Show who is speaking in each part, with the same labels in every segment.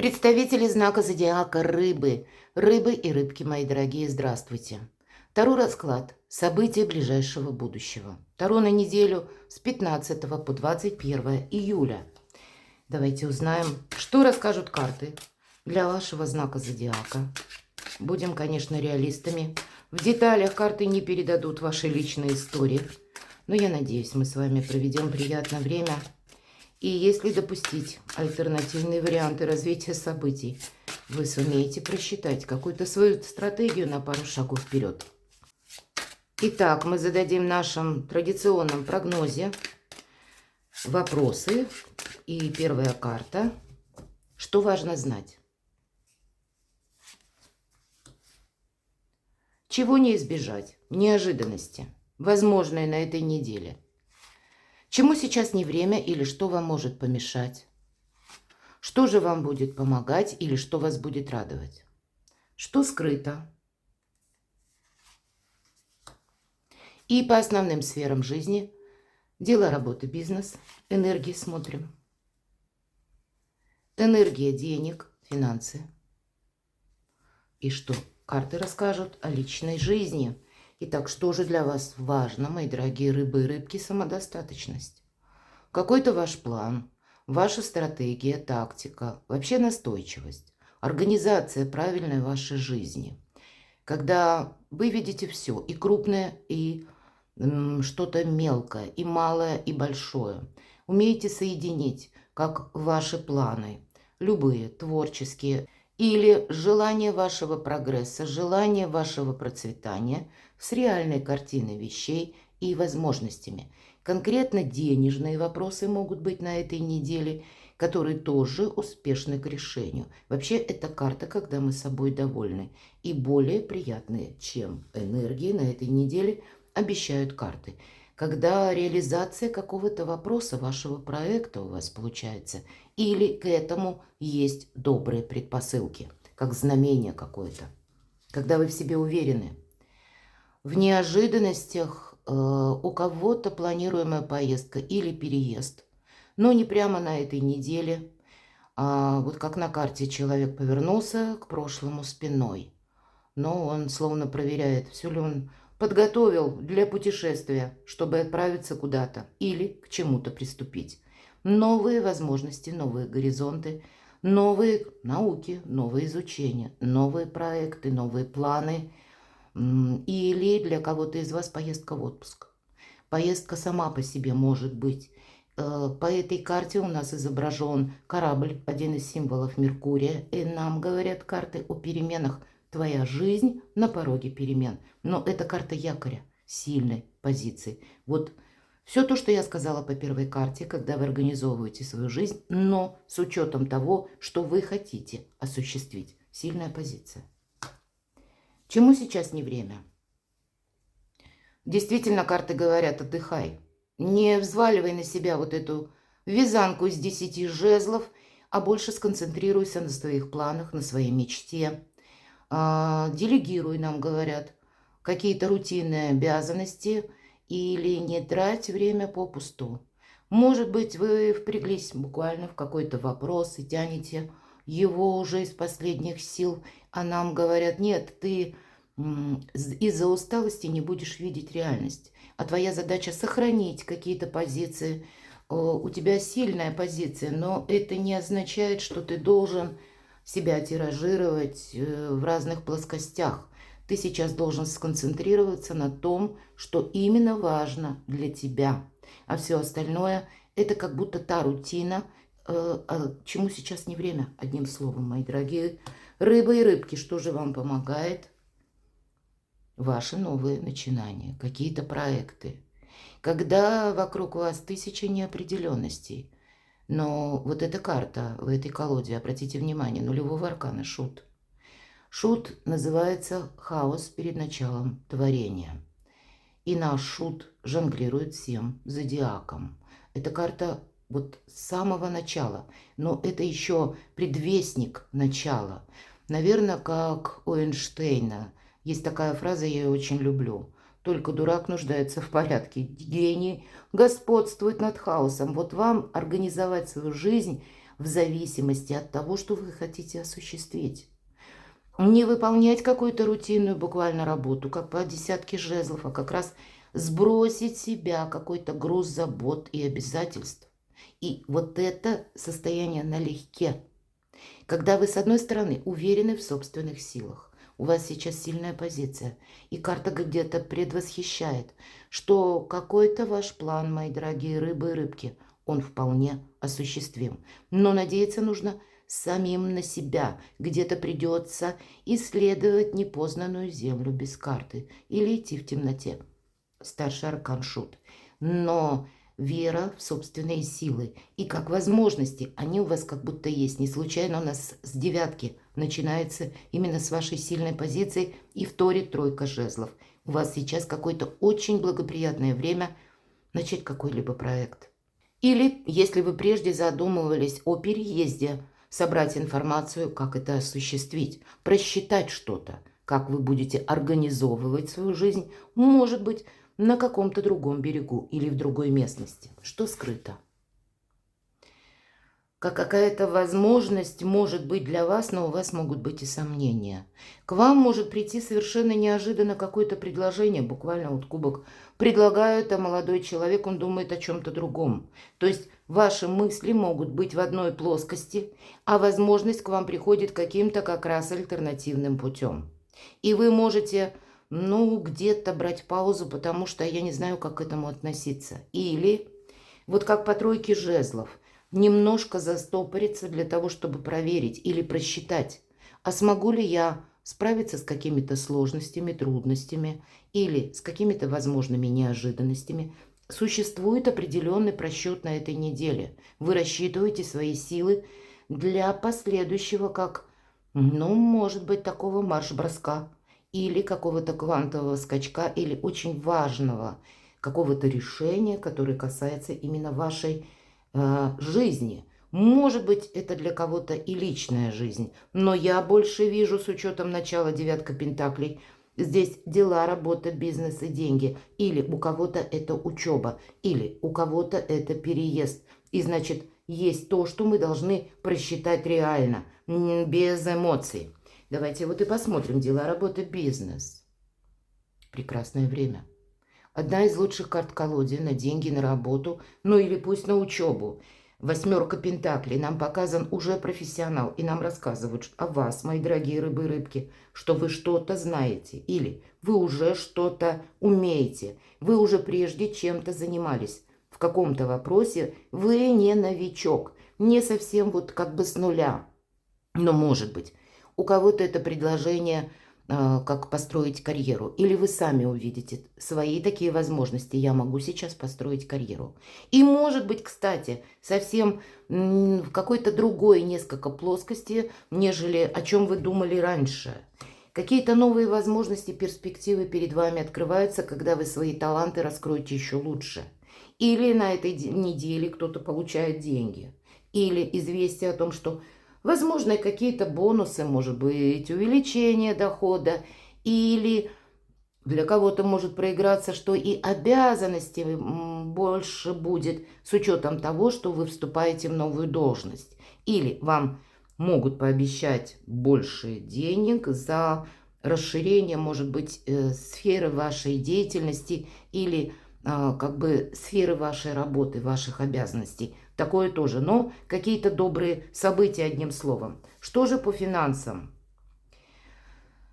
Speaker 1: Представители знака зодиака Рыбы. Рыбы и рыбки, мои дорогие, здравствуйте. Таро расклад. События ближайшего будущего. Таро на неделю с 15 по 21 июля. Давайте узнаем, что расскажут карты для вашего знака зодиака. Будем, конечно, реалистами. В деталях карты не передадут ваши личные истории. Но я надеюсь, мы с вами проведем приятное время. И если допустить альтернативные варианты развития событий, вы сумеете просчитать какую-то свою стратегию на пару шагов вперед. Итак, мы зададим в нашем традиционном прогнозе вопросы. И первая карта. Что важно знать? Чего не избежать? Неожиданности, возможные на этой неделе. Чему сейчас не время или что вам может помешать? Что же вам будет помогать или что вас будет радовать? Что скрыто? И по основным сферам жизни. Дело, работа, бизнес. Энергии смотрим. Энергия денег, финансы. И что карты расскажут о личной жизни. Итак, что же для вас важно, мои дорогие рыбы и рыбки? Самодостаточность. Какой-то ваш план, ваша стратегия, тактика, вообще настойчивость, организация правильной вашей жизни. Когда вы видите все, и крупное, и что-то мелкое, и малое, и большое. Умеете соединить, как ваши планы, любые, творческие, или желание вашего прогресса, желание вашего процветания с реальной картиной вещей и возможностями. Конкретно денежные вопросы могут быть на этой неделе, которые тоже успешны к решению. Вообще, это карта, когда мы собой довольны. И более приятные, чем энергии на этой неделе, обещают карты. Когда реализация какого-то вопроса вашего проекта у вас получается, или к этому есть добрые предпосылки, как знамение какое-то. Когда вы в себе уверены. В неожиданностях у кого-то планируемая поездка или переезд. Но не прямо на этой неделе. Вот как на карте человек повернулся к прошлому спиной. Но он словно проверяет, все ли он подготовил для путешествия, чтобы отправиться куда-то или к чему-то приступить. Новые возможности, новые горизонты, новые науки, новые изучения, новые проекты, новые планы. Или для кого-то из вас поездка в отпуск. Поездка сама по себе может быть. По этой карте у нас изображен корабль, один из символов Меркурия. И нам говорят карты о переменах. Твоя жизнь на пороге перемен. Но это карта якоря, сильной позиции. Вот все то, что я сказала по первой карте, когда вы организовываете свою жизнь, но с учетом того, что вы хотите осуществить. Сильная позиция. Чему сейчас не время? Действительно, карты говорят, отдыхай. Не взваливай на себя вот эту вязанку из 10 жезлов, а больше сконцентрируйся на своих планах, на своей мечте. Делегируй, нам говорят, какие-то рутинные обязанности или не трать время попусту. Может быть, вы впряглись буквально в какой-то вопрос и тянете его уже из последних сил, а нам говорят, нет, ты из-за усталости не будешь видеть реальность, а твоя задача сохранить какие-то позиции. У тебя сильная позиция, но это не означает, что ты должен себя тиражировать в разных плоскостях. Ты сейчас должен сконцентрироваться на том, что именно важно для тебя. А все остальное – это как будто та рутина, чему сейчас не время, одним словом, мои дорогие рыбы и рыбки. Что же вам помогает? Ваши новые начинания, какие-то проекты. Когда вокруг вас тысяча неопределенностей. Но вот эта карта в этой колоде, обратите внимание, нулевого аркана шут. Шут называется хаос перед началом творения. И наш шут жонглирует всем зодиаком. Это карта вот с самого начала, но это еще предвестник начала. Наверное, как у Эйнштейна. Есть такая фраза, я ее очень люблю. Только дурак нуждается в порядке. Гений господствует над хаосом. Вот вам организовать свою жизнь в зависимости от того, что вы хотите осуществить. Не выполнять какую-то рутинную буквально работу, как по десятке жезлов, а как раз сбросить с себя какой-то груз забот и обязательств. И вот это состояние налегке, когда вы, с одной стороны, уверены в собственных силах, у вас сейчас сильная позиция, и карта где-то предвосхищает, что какой-то ваш план, мои дорогие рыбы и рыбки, он вполне осуществим. Но надеяться нужно самим на себя. Где-то придется исследовать непознанную землю без карты или идти в темноте. Старший аркан Шут. Но вера в собственные силы и как возможности, они у вас как будто есть. Не случайно у нас с девятки начинается именно с вашей сильной позиции и вторит тройка жезлов. У вас сейчас какое-то очень благоприятное время начать какой-либо проект. Или, если вы прежде задумывались о переезде, собрать информацию, как это осуществить, просчитать что-то, как вы будете организовывать свою жизнь, может быть, на каком-то другом берегу или в другой местности. Что скрыто? Как какая-то возможность может быть для вас, но у вас могут быть и сомнения. К вам может прийти совершенно неожиданно какое-то предложение, буквально вот кубок предлагают, а молодой человек, он думает о чем-то другом. То есть ваши мысли могут быть в одной плоскости, а возможность к вам приходит каким-то как раз альтернативным путем. И вы можете, где-то брать паузу, потому что я не знаю, как к этому относиться. Или, вот как по тройке жезлов, немножко застопориться для того, чтобы проверить или просчитать, а смогу ли я справиться с какими-то сложностями, трудностями или с какими-то возможными неожиданностями. Существует определенный просчет на этой неделе. Вы рассчитываете свои силы для последующего, может быть, такого марш-броска или какого-то квантового скачка, или очень важного какого-то решения, которое касается именно вашей жизни. Может быть, это для кого-то и личная жизнь, но я больше вижу, с учетом начала девятка пентаклей, здесь дела, работа, бизнес и деньги. Или у кого-то это учеба, или у кого-то это переезд. И значит, есть то, что мы должны просчитать реально, без эмоций. Давайте вот и посмотрим дела, работа, бизнес. Прекрасное время. Одна из лучших карт колоде на деньги, на работу, или пусть на учебу. Восьмерка пентаклей. Нам показан уже профессионал, и нам рассказывают о вас, мои дорогие рыбы и рыбки, что вы что-то знаете, или вы уже что-то умеете, вы уже прежде чем-то занимались. В каком-то вопросе вы не новичок, не совсем с нуля. Но, может быть, у кого-то это предложение, как построить карьеру. Или вы сами увидите свои такие возможности. Я могу сейчас построить карьеру. И, может быть, кстати, совсем в какой-то другой несколько плоскости, нежели о чем вы думали раньше. Какие-то новые возможности, перспективы перед вами открываются, когда вы свои таланты раскроете еще лучше. Или на этой неделе кто-то получает деньги. Или известие о том, что возможно, какие-то бонусы, может быть, увеличение дохода, или для кого-то может проиграться, что и обязанностей больше будет с учетом того, что вы вступаете в новую должность. Или вам могут пообещать больше денег за расширение, может быть, сферы вашей деятельности или сферы вашей работы, ваших обязанностей. Такое тоже, но какие-то добрые события, одним словом. Что же по финансам?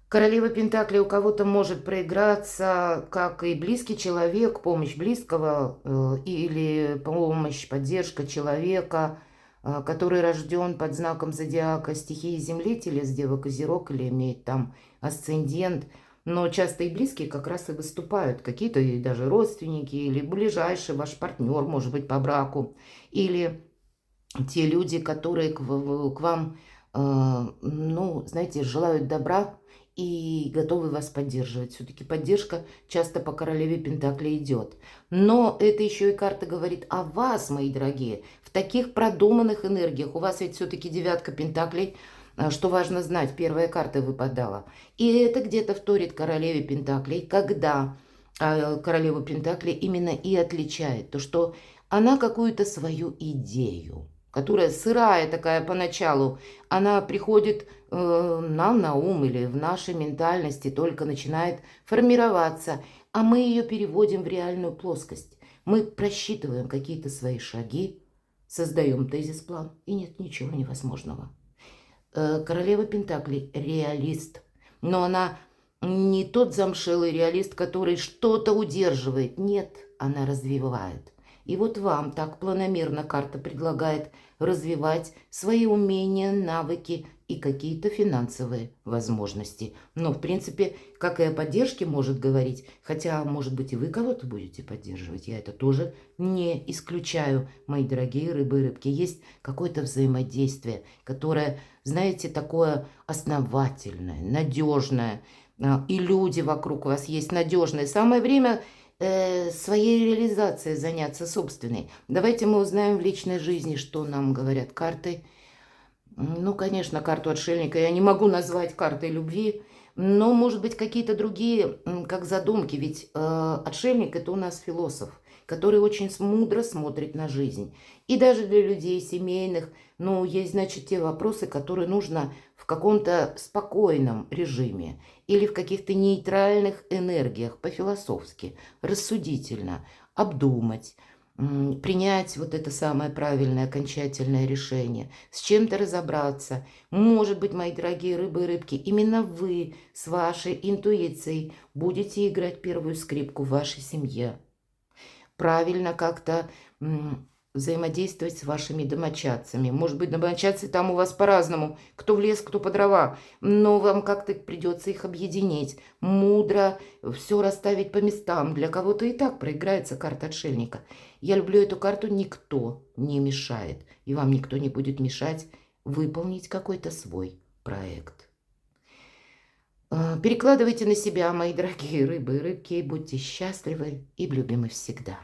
Speaker 1: Королева Пентаклей у кого-то может проиграться, как и близкий человек, помощь близкого или помощь, поддержка человека, который рожден под знаком зодиака стихии Земли, телец, Дева, Козерог, или имеет там асцендент. Но часто и близкие как раз и выступают, какие-то и даже родственники, или ближайший ваш партнер, может быть, по браку, или те люди, которые к вам, желают добра и готовы вас поддерживать. Все-таки поддержка часто по королеве Пентаклей идет. Но это еще и карта говорит о вас, мои дорогие, в таких продуманных энергиях. У вас ведь все-таки девятка Пентаклей. Что важно знать, первая карта выпадала. И это где-то вторит королеве Пентаклей, когда королеву Пентаклей именно и отличает то, что она какую-то свою идею которая сырая такая поначалу, она приходит нам на ум или в нашей ментальности только начинает формироваться, а мы ее переводим в реальную плоскость. Мы просчитываем какие-то свои шаги, создаем тезис-план, и нет ничего невозможного. Королева Пентаклей – реалист, но она не тот замшелый реалист, который что-то удерживает. Нет, она развивает. И вот вам так планомерно карта предлагает развивать свои умения, навыки и какие-то финансовые возможности. Но, в принципе, как и о поддержке может говорить, хотя, может быть, и вы кого-то будете поддерживать, я это тоже не исключаю, мои дорогие рыбы и рыбки. Есть какое-то взаимодействие, которое, знаете, такое основательное, надежное, и люди вокруг вас есть надежные. Самое время своей реализацией заняться собственной. Давайте мы узнаем в личной жизни, что нам говорят карты. Ну, конечно, карту отшельника я не могу назвать картой любви, но, может быть, какие-то другие, как задумки. Ведь отшельник – это у нас философ, который очень мудро смотрит на жизнь. И даже для людей семейных, ну, есть, значит, те вопросы, которые нужно в каком-то спокойном режиме или в каких-то нейтральных энергиях, по-философски, рассудительно обдумать, принять вот это самое правильное окончательное решение, с чем-то разобраться. Может быть, мои дорогие рыбы и рыбки, именно вы с вашей интуицией будете играть первую скрипку в вашей семье. Правильно как-то взаимодействовать с вашими домочадцами. Может быть, домочадцы там у вас по-разному, кто в лес, кто по дрова, но вам как-то придется их объединить, мудро все расставить по местам. Для кого-то и так проиграется карта отшельника. Я люблю эту карту, никто не мешает, и вам никто не будет мешать выполнить какой-то свой проект. Перекладывайте на себя, мои дорогие рыбы и рыбки, и будьте счастливы и любимы всегда.